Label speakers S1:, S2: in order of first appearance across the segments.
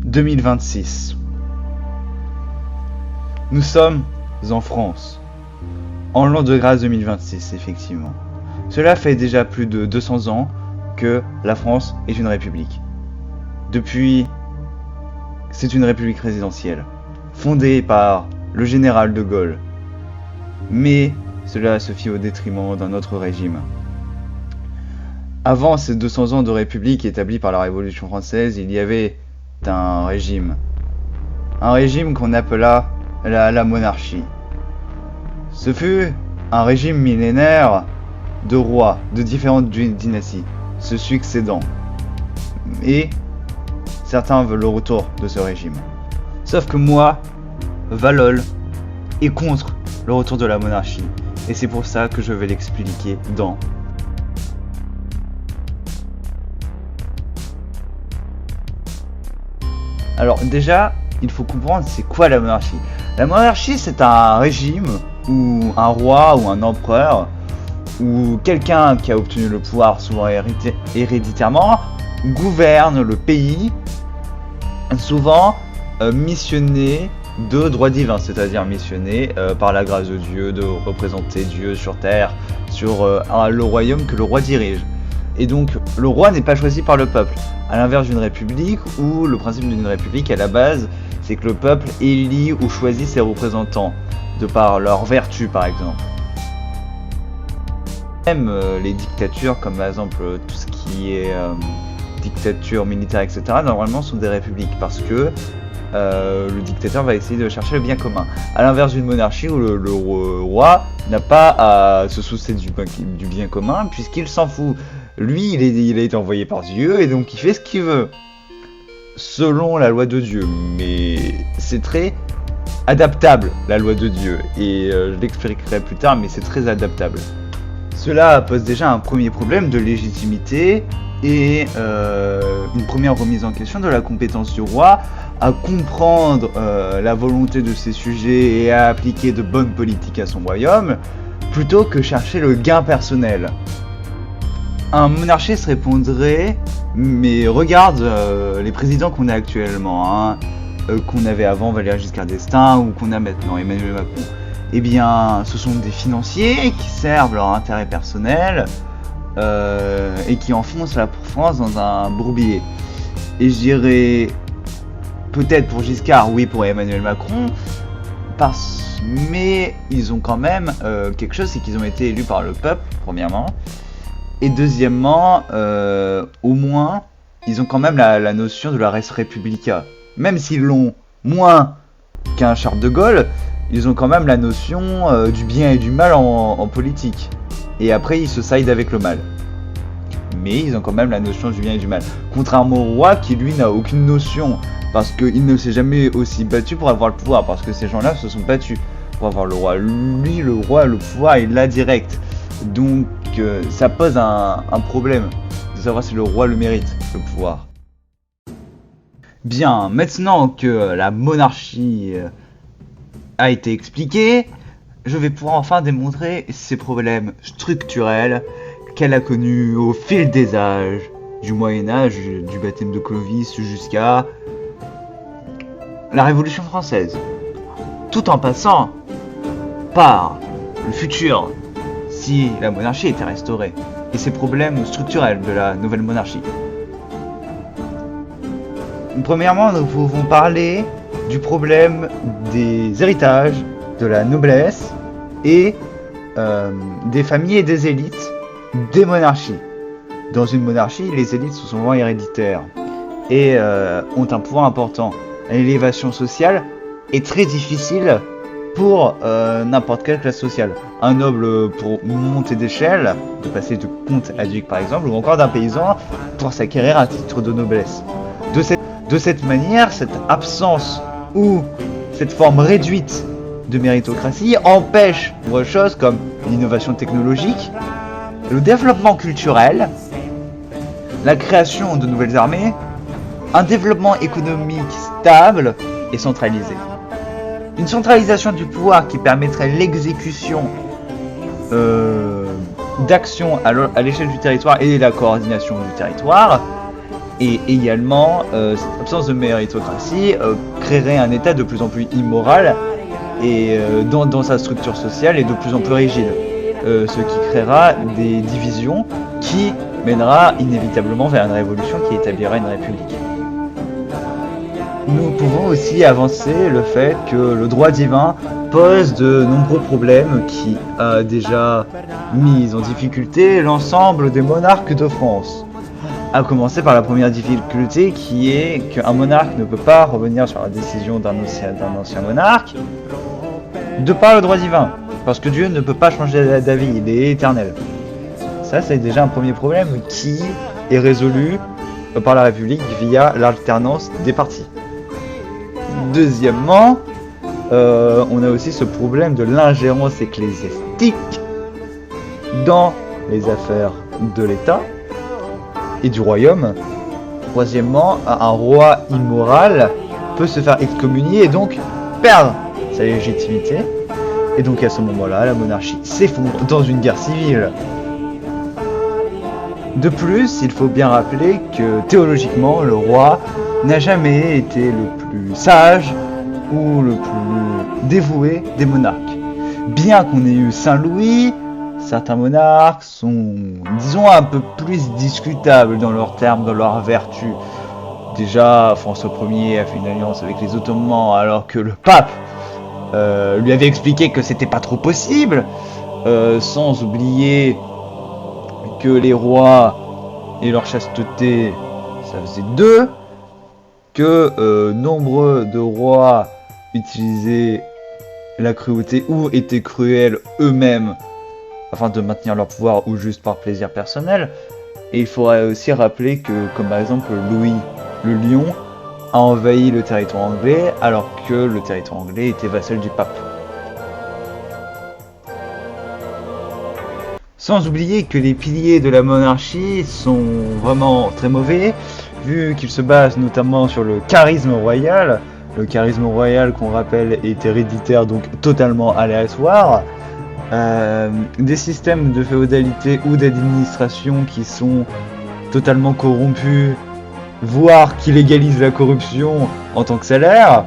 S1: 2026. Nous sommes en France, en l'an de grâce 2026, effectivement. Cela fait déjà plus de 200 ans que la France est une république. Depuis, c'est une république présidentielle, fondée par le général de Gaulle. Mais cela se fit au détriment d'un autre régime. Avant ces 200 ans de république établie par la Révolution française, il y avait un régime qu'on appela la monarchie. Ce fut un régime millénaire de rois de différentes dynasties, se succédant. Et certains veulent le retour de ce régime. Sauf que moi, Valol, est contre le retour de la monarchie. Et c'est pour ça que je vais l'expliquer dans... Alors déjà, il faut comprendre c'est quoi la monarchie. La monarchie, c'est un régime où un roi ou un empereur ou quelqu'un qui a obtenu le pouvoir souvent héréditairement gouverne le pays, souvent missionné de droit divin, c'est-à-dire missionné par la grâce de Dieu, de représenter Dieu sur terre, sur le royaume que le roi dirige. Et donc le roi n'est pas choisi par le peuple, à l'inverse d'une république où le principe d'une république à la base c'est que le peuple élit ou choisit ses représentants, de par leur vertu par exemple. Même les dictatures comme par exemple tout ce qui est dictature militaire etc. normalement sont des républiques parce que le dictateur va essayer de chercher le bien commun. À l'inverse d'une monarchie où le roi n'a pas à se soucier du bien commun puisqu'il s'en fout. Lui, il a été envoyé par Dieu et donc il fait ce qu'il veut, selon la loi de Dieu. Mais c'est très adaptable, la loi de Dieu. Et je l'expliquerai plus tard, mais c'est très adaptable. Cela pose déjà un premier problème de légitimité et une première remise en question de la compétence du roi à comprendre la volonté de ses sujets et à appliquer de bonnes politiques à son royaume, plutôt que chercher le gain personnel. Un monarchiste répondrait « Mais regarde les présidents qu'on a actuellement, qu'on avait avant Valéry Giscard d'Estaing ou qu'on a maintenant Emmanuel Macron. Eh bien, ce sont des financiers qui servent leur intérêt personnel et qui enfoncent la France dans un bourbier. Et je dirais peut-être pour Giscard, oui pour Emmanuel Macron, mais ils ont quand même quelque chose, c'est qu'ils ont été élus par le peuple, premièrement. Et deuxièmement, au moins, ils ont quand même la notion de la res publica. Même s'ils l'ont moins qu'un Charles de Gaulle, ils ont quand même la notion du bien et du mal en politique. Et après, ils se sident avec le mal. Mais ils ont quand même la notion du bien et du mal. Contrairement au roi qui, lui, n'a aucune notion. Parce qu'il ne s'est jamais aussi battu pour avoir le pouvoir. Parce que ces gens-là se sont battus pour avoir le roi. Lui, le roi, le pouvoir, il l'a direct. Donc ça pose un problème de savoir si le roi le mérite, le pouvoir. Bien, maintenant que la monarchie a été expliquée, je vais pouvoir enfin démontrer ses problèmes structurels qu'elle a connus au fil des âges, du Moyen-Âge, du baptême de Clovis jusqu'à la Révolution française, tout en passant par le futur si la monarchie était restaurée, et ces problèmes structurels de la nouvelle monarchie. Premièrement, nous pouvons parler du problème des héritages, de la noblesse et des familles et des élites des monarchies. Dans une monarchie, les élites sont souvent héréditaires et ont un pouvoir important. L'élévation sociale est très difficile pour n'importe quelle classe sociale. Un noble pour monter d'échelle, de passer de comte à duc par exemple, ou encore d'un paysan pour s'acquérir un titre de noblesse. De cette manière, cette absence ou cette forme réduite de méritocratie empêche autre chose comme l'innovation technologique, le développement culturel, la création de nouvelles armées, un développement économique stable et centralisé. Une centralisation du pouvoir qui permettrait l'exécution d'actions à l'échelle du territoire et la coordination du territoire, Et également, cette absence de méritocratie créerait un État de plus en plus immoral et dans sa structure sociale et de plus en plus rigide. Ce qui créera des divisions qui mènera inévitablement vers une révolution qui établira une république. Nous pouvons aussi avancer le fait que le droit divin pose de nombreux problèmes qui a déjà mis en difficulté l'ensemble des monarques de France. À commencer par la première difficulté qui est qu'un monarque ne peut pas revenir sur la décision d'un ancien monarque de par le droit divin. Parce que Dieu ne peut pas changer d'avis, il est éternel. Ça, c'est déjà un premier problème qui est résolu par la République via l'alternance des partis. Deuxièmement, on a aussi ce problème de l'ingérence ecclésiastique dans les affaires de l'État et du royaume. Troisièmement, un roi immoral peut se faire excommunier et donc perdre sa légitimité. Et donc à ce moment-là, la monarchie s'effondre dans une guerre civile. De plus, il faut bien rappeler que théologiquement, le roi n'a jamais été le plus sage ou le plus dévoué des monarques. Bien qu'on ait eu Saint Louis, certains monarques sont, disons, un peu plus discutables dans leurs termes, dans leurs vertus. Déjà, François Ier a fait une alliance avec les Ottomans alors que le pape lui avait expliqué que c'était pas trop possible, sans oublier que les rois et leur chasteté, ça faisait deux, que nombreux de rois utilisaient la cruauté ou étaient cruels eux-mêmes afin de maintenir leur pouvoir ou juste par plaisir personnel. Et il faudrait aussi rappeler que, comme par exemple Louis le Lion a envahi le territoire anglais alors que le territoire anglais était vassal du pape. Sans oublier que les piliers de la monarchie sont vraiment très mauvais, vu qu'ils se basent notamment sur le charisme royal. Le charisme royal, qu'on rappelle, est héréditaire, donc totalement aléatoire. Des systèmes de féodalité ou d'administration qui sont totalement corrompus, voire qui légalisent la corruption en tant que salaire.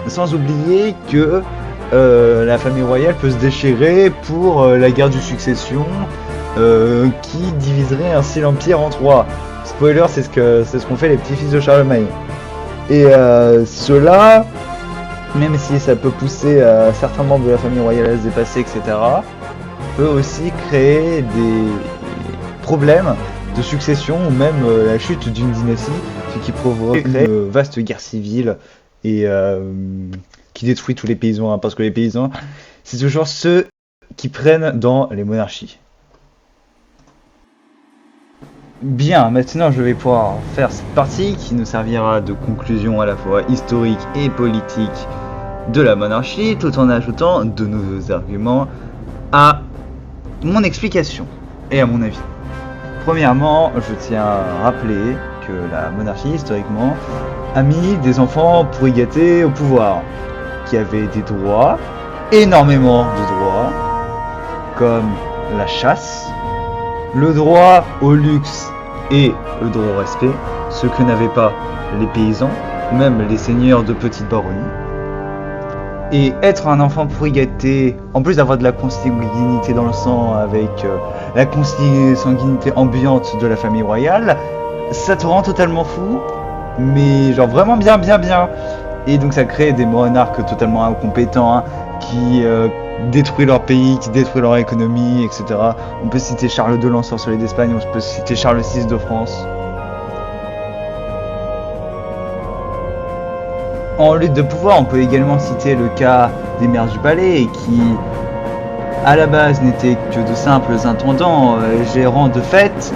S1: Sans oublier que la famille royale peut se déchirer pour la guerre de succession qui diviserait ainsi l'empire en trois. Spoiler, c'est ce qu'ont fait les petits-fils de Charlemagne. Et cela, même si ça peut pousser certains membres de la famille royale à se dépasser, etc., peut aussi créer des problèmes de succession ou même la chute d'une dynastie, ce qui provoquerait une vaste guerre civile et qui détruit tous les paysans, parce que les paysans, c'est toujours ceux qui prennent dans les monarchies. Bien, maintenant je vais pouvoir faire cette partie qui nous servira de conclusion à la fois historique et politique de la monarchie, tout en ajoutant de nouveaux arguments à mon explication et à mon avis. Premièrement, je tiens à rappeler que la monarchie, historiquement, a mis des enfants pourrigatés au pouvoir, qui avaient des droits, énormément de droits, comme la chasse, le droit au luxe et le droit au respect, ce que n'avaient pas les paysans, même les seigneurs de petites baronnies. Et être un enfant pourrigaté, en plus d'avoir de la consanguinité dans le sang avec la consanguinité ambiante de la famille royale, ça te rend totalement fou, mais genre vraiment bien. Et donc ça crée des monarques totalement incompétents, hein, qui détruisent leur pays, qui détruisent leur économie, etc. On peut citer Charles II l'ensorcelé d'Espagne, on peut citer Charles VI de France. En lutte de pouvoir, on peut également citer le cas des maires du palais qui, à la base, n'étaient que de simples intendants, gérants de fêtes,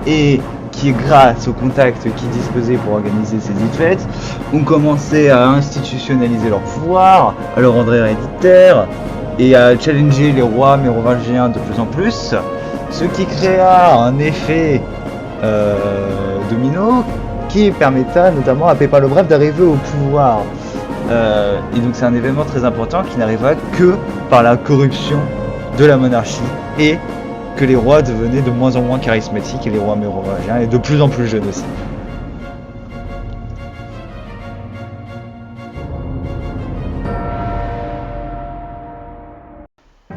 S1: et qui, grâce aux contacts qu'ils disposaient pour organiser ces dites fêtes, ont commencé à institutionnaliser leur pouvoir, à le rendre héréditaire, et à challenger les rois mérovingiens de plus en plus, ce qui créa un effet domino qui permettra notamment à Pépin le Bref d'arriver au pouvoir. Et donc c'est un événement très important qui n'arrivera que par la corruption de la monarchie et que les rois devenaient de moins en moins charismatiques et les rois mérovingiens et de plus en plus jeunes aussi.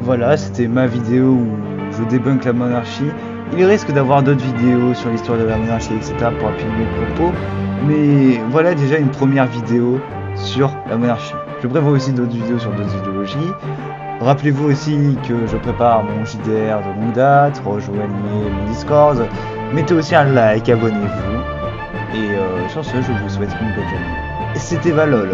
S1: Voilà, c'était ma vidéo où je débunk la monarchie. Il risque d'avoir d'autres vidéos sur l'histoire de la monarchie, etc. pour appuyer mes propos. Mais voilà déjà une première vidéo sur la monarchie. Je prévois aussi d'autres vidéos sur d'autres idéologies. Rappelez-vous aussi que je prépare mon JDR de longue date. Rejoignez mon Discord. Mettez aussi un like, abonnez-vous. Et sur ce, je vous souhaite une bonne journée. Et c'était Valol.